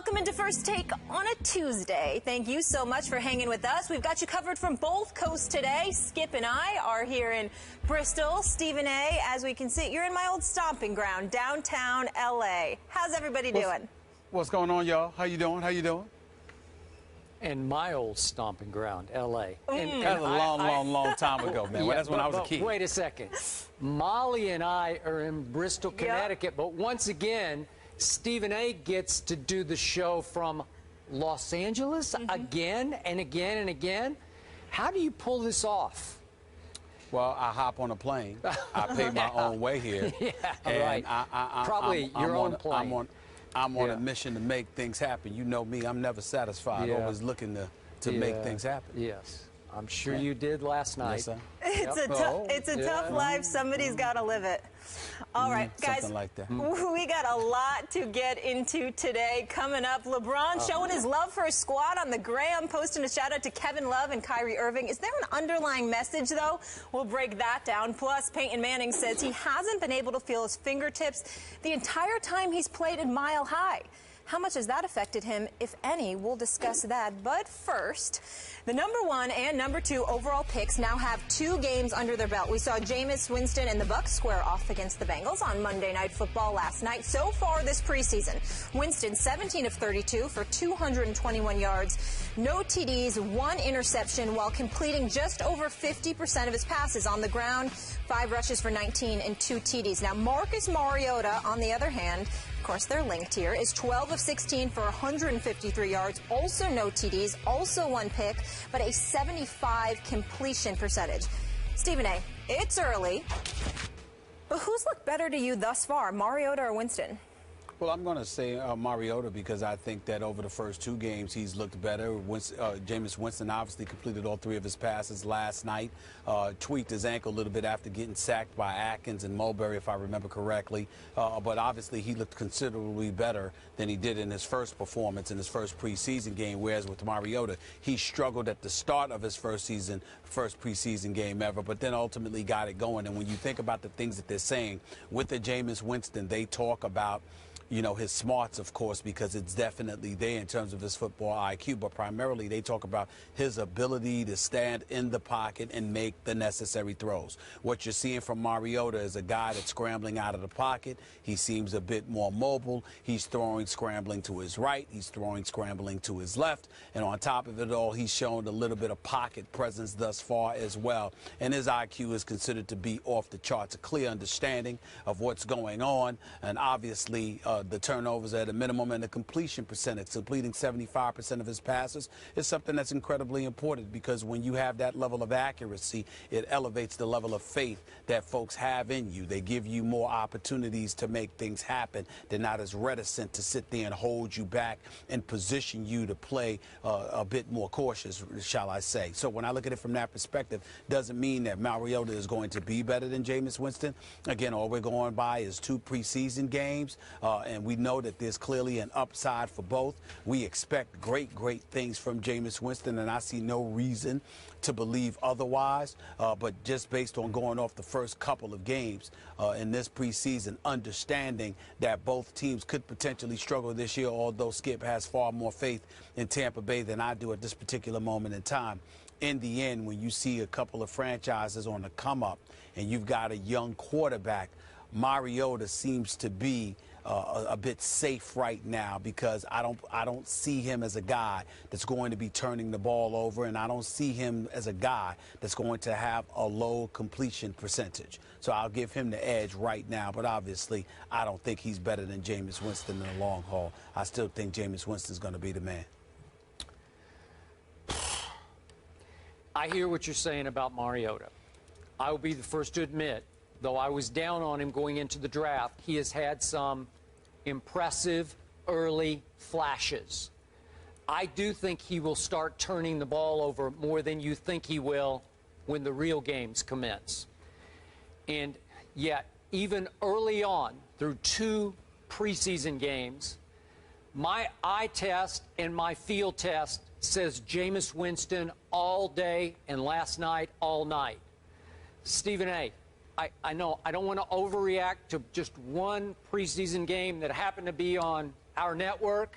Welcome into First Take on a Tuesday. Thank you so much for hanging with us. We've got you covered from both coasts today. Skip and I are here in Bristol. Stephen A., as we can see, you're in my old stomping ground, downtown L.A. How's everybody doing? What's going on, y'all? How you doing? How you doing? And my old stomping ground, L.A. And That was a long time ago, man. Yeah, well, that's when I was a kid. Wait a second. Molly and I are in Bristol, Connecticut, but once again, Stephen A. gets to do the show from Los Angeles again and again and again. How do you pull this off? Well, I hop on a plane. I pay my own way here. Right. Probably your own plane. I'm on a mission to make things happen. You know me, I'm never satisfied. Always looking to make things happen. Yes. I'm sure you did last night. Yes, It's a tough life. Somebody's got to live it. All right, guys, something like that. We got a lot to get into today. Coming up, LeBron showing his love for his squad on the gram, posting a shout-out to Kevin Love and Kyrie Irving. Is there an underlying message, though? We'll break that down. Plus, Peyton Manning says he hasn't been able to feel his fingertips the entire time he's played in Mile High. How much has that affected him, if any? We'll discuss that. But first, the #1 and #2 overall picks now have 2 games under their belt. We saw Jameis Winston and the Bucs square off against the Bengals on Monday Night Football last night. So far this preseason, Winston 17 of 32 for 221 yards, no TDs, 1 interception, while completing just over 50% of his passes on the ground, 5 rushes for 19 and 2 TDs. Now, Marcus Mariota, on the other hand, of course, they're linked here, is 12 of 16 for 153 yards, also no TDs, also 1 pick, but a 75 completion percentage. Stephen A., it's early, but who's looked better to you thus far, Mariota or Winston? Well, I'm going to say Mariota because I think that over the first 2 games he's looked better. Jameis Winston obviously completed all 3 of his passes last night, tweaked his ankle a little bit after getting sacked by Atkins and Mulberry, if I remember correctly. But obviously he looked considerably better than he did in his first performance in his first preseason game, whereas with Mariota, he struggled at the start of his first preseason game ever, but then ultimately got it going. And when you think about the things that they're saying with the Jameis Winston, they talk about his smarts, of course, because it's definitely there in terms of his football IQ, but primarily they talk about his ability to stand in the pocket and make the necessary throws. What you're seeing from Mariota is a guy that's scrambling out of the pocket. He seems a bit more mobile. He's throwing scrambling to his right. He's throwing scrambling to his left. And on top of it all, he's shown a little bit of pocket presence thus far as well. And his IQ is considered to be off the charts, a clear understanding of what's going on. And obviously, the turnovers at a minimum and the completion percentage, completing 75% of his passes, is something that's incredibly important because when you have that level of accuracy, it elevates the level of faith that folks have in you. They give you more opportunities to make things happen. They're not as reticent to sit there and hold you back and position you to play a bit more cautious, shall I say. So when I look at it from that perspective, doesn't mean that Mariota is going to be better than Jameis Winston. Again, all we're going by is 2 preseason games, and we know that there's clearly an upside for both. We expect great things from Jameis Winston, and I see no reason to believe otherwise. But just based on going off the first couple of games in this preseason, understanding that both teams could potentially struggle this year, although Skip has far more faith in Tampa Bay than I do at this particular moment in time. In the end, when you see a couple of franchises on the come up and you've got a young quarterback, Mariota seems to be a bit safe right now because I don't see him as a guy that's going to be turning the ball over, and I don't see him as a guy that's going to have a low completion percentage. So I'll give him the edge right now, but obviously I don't think he's better than Jameis Winston in the long haul. I still think Jameis Winston's going to be the man. I hear what you're saying about Mariota. I will be the first to admit, though I was down on him going into the draft, he has had some impressive early flashes. I do think he will start turning the ball over more than you think he will when the real games commence. And yet, even early on, through 2 preseason games, my eye test and my field test says Jameis Winston all day and last night all night. Stephen A., I know I don't want to overreact to just 1 preseason game that happened to be on our network,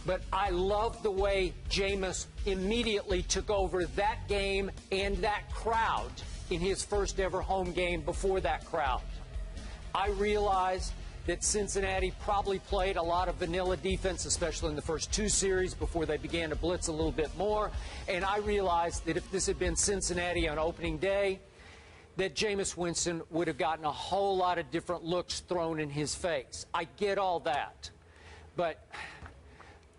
But I love the way Jameis immediately took over that game and that crowd in his first ever home game before that crowd. I realize that Cincinnati probably played a lot of vanilla defense, especially in the first two series before they began to blitz a little bit more. And I realized that if this had been Cincinnati on opening day, that Jameis Winston would have gotten a whole lot of different looks thrown in his face. I get all that. But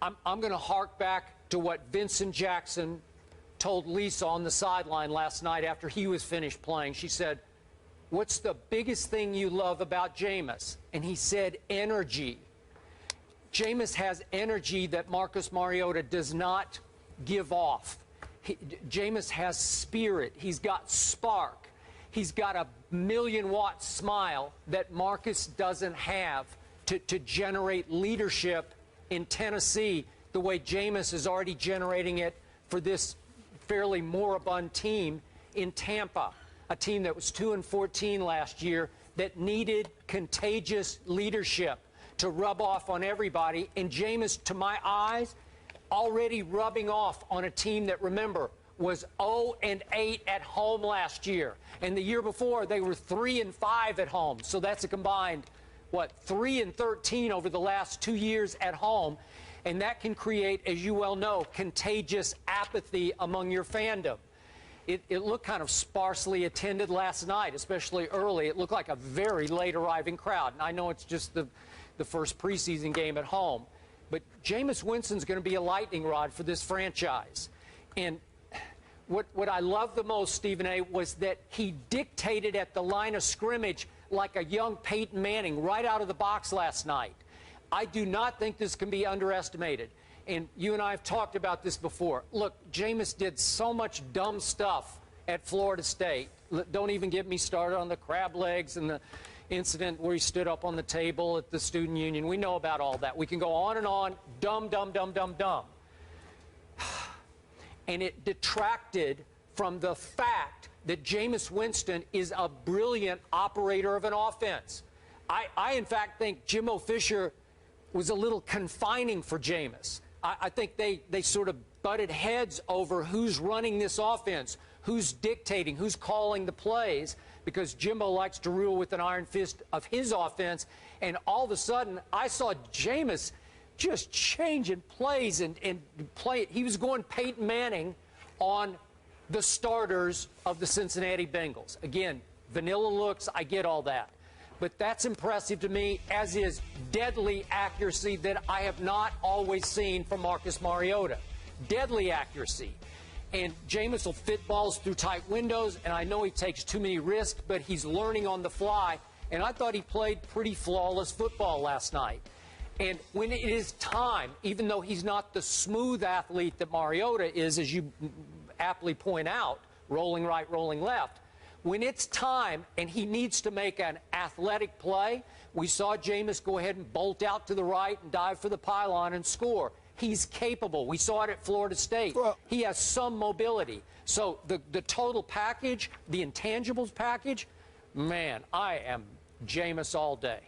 I'm going to hark back to what Vincent Jackson told Lisa on the sideline last night after he was finished playing. She said, "What's the biggest thing you love about Jameis?" And he said, energy. Jameis has energy that Marcus Mariota does not give off. Jameis has spirit. He's got spark. He's got a million-watt smile that Marcus doesn't have to generate leadership in Tennessee the way Jameis is already generating it for this fairly moribund team in Tampa, a team that was 2-14 last year that needed contagious leadership to rub off on everybody. And Jameis, to my eyes, already rubbing off on a team that, remember, was 0-8 at home last year. And the year before, they were 3-5 at home. So that's a combined, 3-13 over the last 2 years at home. And that can create, as you well know, contagious apathy among your fandom. It looked kind of sparsely attended last night, especially early. It looked like a very late arriving crowd. And I know it's just the first preseason game at home. But Jameis Winston's going to be a lightning rod for this franchise. And what I love the most, Stephen A., was that he dictated at the line of scrimmage like a young Peyton Manning right out of the box last night. I do not think this can be underestimated. And you and I have talked about this before. Look, Jameis did so much dumb stuff at Florida State. Don't even get me started on the crab legs and the incident where he stood up on the table at the student union. We know about all that. We can go on and on. Dumb, dumb, dumb, dumb, dumb. And it detracted from the fact that Jameis Winston is a brilliant operator of an offense. I in fact, think Jimbo Fisher was a little confining for Jameis. I think they sort of butted heads over who's running this offense, who's dictating, who's calling the plays, because Jimbo likes to rule with an iron fist of his offense. And all of a sudden, I saw Jameis just changing plays and play. He was going Peyton Manning on the starters of the Cincinnati Bengals. Again, vanilla looks, I get all that. But that's impressive to me, as is deadly accuracy that I have not always seen from Marcus Mariota. Deadly accuracy. And Jameis will fit balls through tight windows, and I know he takes too many risks, but he's learning on the fly. And I thought he played pretty flawless football last night. And when it is time, even though he's not the smooth athlete that Mariota is, as you aptly point out, rolling right, rolling left, when it's time and he needs to make an athletic play, we saw Jameis go ahead and bolt out to the right and dive for the pylon and score. He's capable. We saw it at Florida State. Well, he has some mobility. So the total package, the intangibles package, man, I am Jameis all day.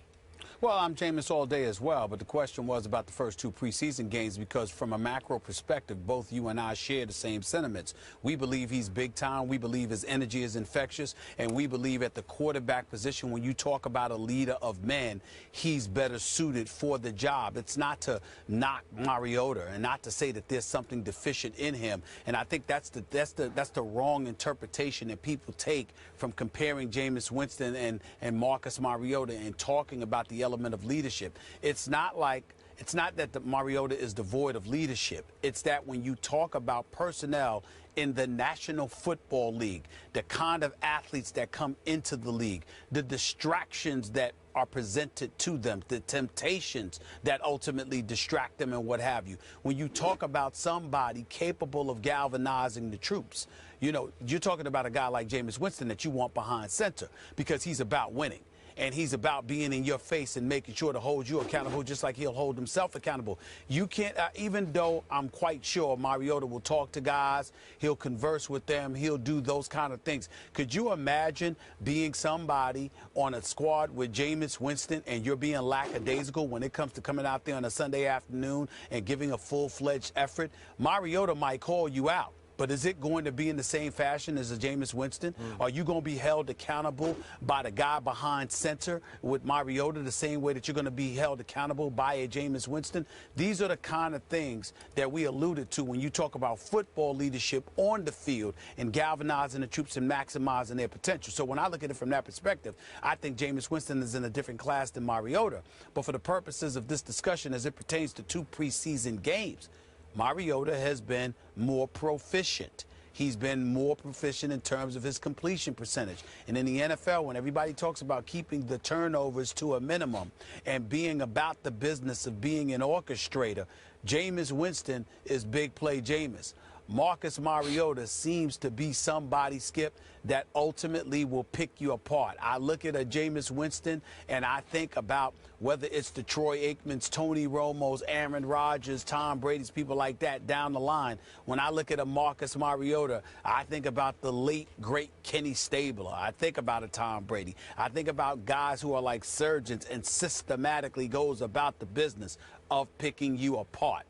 Well, I'm Jameis all day as well, but the question was about the first two preseason games, because from a macro perspective, both you and I share the same sentiments. We believe he's big time. We believe his energy is infectious, and we believe at the quarterback position, when you talk about a leader of men, he's better suited for the job. It's not to knock Mariota and not to say that there's something deficient in him. And I think that's the wrong interpretation that people take from comparing Jameis Winston and Marcus Mariota and talking about the element of leadership. It's not that the Mariota is devoid of leadership. It's that when you talk about personnel in the National Football League, the kind of athletes that come into the league, the distractions that are presented to them, the temptations that ultimately distract them and what have you. When you talk about somebody capable of galvanizing the troops, you know, you're talking about a guy like Jameis Winston that you want behind center because he's about winning. and he's about being in your face and making sure to hold you accountable just like he'll hold himself accountable. You can't, even though I'm quite sure Mariota will talk to guys, he'll converse with them, he'll do those kind of things. Could you imagine being somebody on a squad with Jameis Winston and you're being lackadaisical when it comes to coming out there on a Sunday afternoon and giving a full-fledged effort? Mariota might call you out. But is it going to be in the same fashion as a Jameis Winston? Are you going to be held accountable by the guy behind center with Mariota the same way that you're going to be held accountable by a Jameis Winston? These are the kind of things that we alluded to when you talk about football leadership on the field and galvanizing the troops and maximizing their potential. So when I look at it from that perspective, I think Jameis Winston is in a different class than Mariota. But for the purposes of this discussion as it pertains to 2 preseason games, Mariota has been more proficient. He's been more proficient in terms of his completion percentage. And in the NFL, when everybody talks about keeping the turnovers to a minimum and being about the business of being an orchestrator, Jameis Winston is big play Jameis. Marcus Mariota seems to be somebody, Skip, that ultimately will pick you apart. I look at a Jameis Winston and I think about whether it's the Troy Aikmans, Tony Romo's, Aaron Rodgers, Tom Brady's, people like that down the line. When I look at a Marcus Mariota, I think about the late, great Kenny Stabler. I think about a Tom Brady. I think about guys who are like surgeons and systematically goes about the business of picking you apart.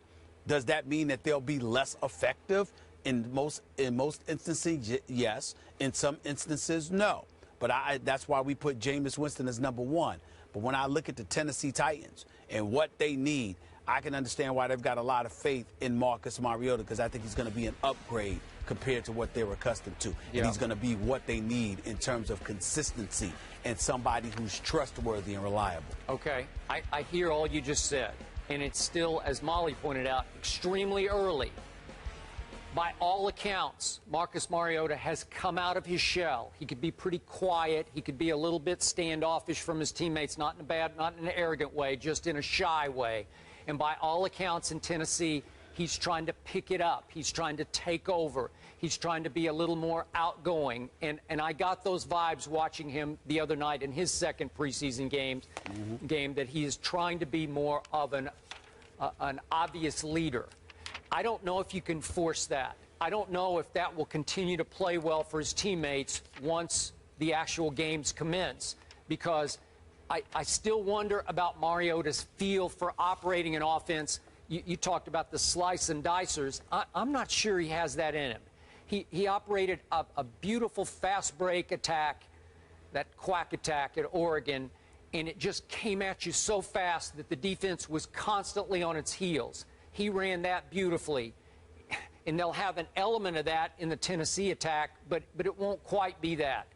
Does that mean that they'll be less effective? In most instances, yes. In some instances, no. But that's why we put Jameis Winston as number 1. But when I look at the Tennessee Titans and what they need, I can understand why they've got a lot of faith in Marcus Mariota, because I think he's going to be an upgrade compared to what they're accustomed to. Yeah. And he's going to be what they need in terms of consistency and somebody who's trustworthy and reliable. Okay. I hear all you just said. And it's still, as Molly pointed out, extremely early. By all accounts, Marcus Mariota has come out of his shell. He could be pretty quiet. He could be a little bit standoffish from his teammates, not in a bad, not in an arrogant way, just in a shy way. And by all accounts in Tennessee, he's trying to pick it up. He's trying to take over. He's trying to be a little more outgoing. And I got those vibes watching him the other night in his second preseason game, that he is trying to be more of an obvious leader. I don't know if you can force that. I don't know if that will continue to play well for his teammates once the actual games commence, because I still wonder about Mariota's feel for operating an offense. You talked about the slice and dicers. I'm not sure he has that in him. He operated a beautiful fast break attack, that quack attack at Oregon, and it just came at you so fast that the defense was constantly on its heels. He ran that beautifully, and they'll have an element of that in the Tennessee attack, but it won't quite be that.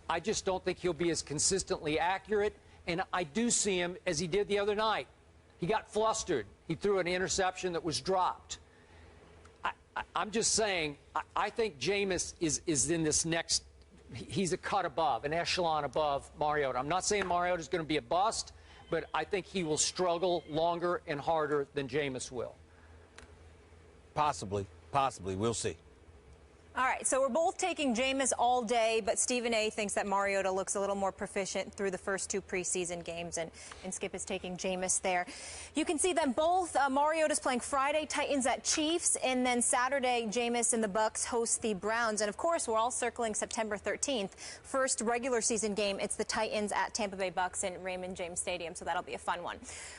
I just don't think he'll be as consistently accurate, and I do see him as he did the other night. He got flustered. He threw an interception that was dropped. I'm just saying, I think Jameis is in this next, he's a cut above, an echelon above Mariota. I'm not saying Mariota's going to be a bust, but I think he will struggle longer and harder than Jameis will. Possibly. We'll see. All right, so we're both taking Jameis all day, but Stephen A. thinks that Mariota looks a little more proficient through the first 2 preseason games, and Skip is taking Jameis there. You can see them both. Mariota's playing Friday, Titans at Chiefs, and then Saturday, Jameis and the Bucs host the Browns. And, of course, we're all circling September 13th. First regular season game, it's the Titans at Tampa Bay Bucs in Raymond James Stadium, so that'll be a fun one.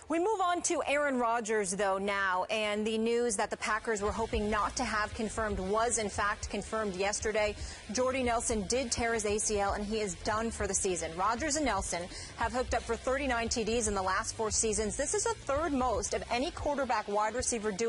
We move on to Aaron Rodgers, though, now, and the news that the Packers were hoping not to have confirmed was, in fact, confirmed yesterday. Jordy Nelson did tear his ACL, and he is done for the season. Rodgers and Nelson have hooked up for 39 TDs in the last 4 seasons. This is the 3rd most of any quarterback wide receiver duo